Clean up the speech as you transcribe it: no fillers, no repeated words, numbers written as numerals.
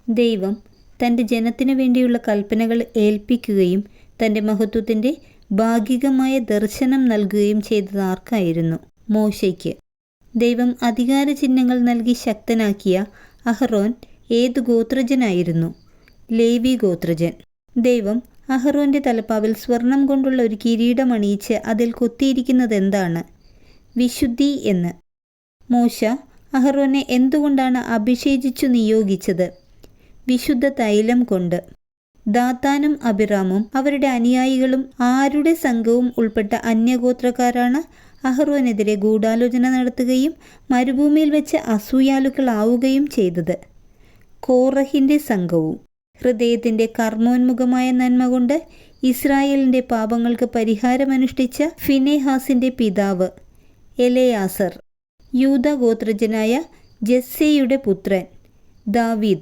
ദൈവം തൻ്റെ ജനത്തിനു വേണ്ടിയുള്ള കൽപ്പനകൾ ഏൽപ്പിക്കുകയും തൻ്റെ മഹത്വത്തിൻ്റെ ഭാഗികമായ ദർശനം നൽകുകയും ചെയ്തത് ആർക്കായിരുന്നു? മോശയ്ക്ക്. ദൈവം അധികാര ചിഹ്നങ്ങൾ നൽകി ശക്തനാക്കിയ അഹറോൻ ഏതു ഗോത്രജനായിരുന്നു? ലേവി ഗോത്രജൻ. ദൈവം അഹറോൻ്റെ തലപ്പാവിൽ സ്വർണം കൊണ്ടുള്ള ഒരു കിരീടം അണിയിച്ച് അതിൽ കൊത്തിയിരിക്കുന്നത് എന്താണ്? വിശുദ്ധി എന്ന്. മോശ അഹറോനെ എന്തുകൊണ്ടാണ് അഭിഷേചിച്ചു നിയോഗിച്ചത്? വിശുദ്ധ തൈലം കൊണ്ട്. ദാത്താനും അബിറാമും അവരുടെ അനുയായികളും ആരുടെ സംഘവും ഉൾപ്പെട്ട അന്യഗോത്രക്കാരാണ് അഹറോനെതിരെ ഗൂഢാലോചന നടത്തുകയും മരുഭൂമിയിൽ വെച്ച് അസൂയാലുക്കളാവുകയും ചെയ്തത്? കോറഹിൻ്റെ സംഘവും. ഹൃദയത്തിൻ്റെ കർമ്മോന്മുഖമായ നന്മ കൊണ്ട് ഇസ്രായേലിൻ്റെ പാപങ്ങൾക്ക് പരിഹാരമനുഷ്ഠിച്ച ഫിനെഹാസിൻ്റെ പിതാവ് എലെയാസർ. യൂദാ ഗോത്രജനായ ജെസ്സെയുടെ പുത്രൻ ദാവീദ്.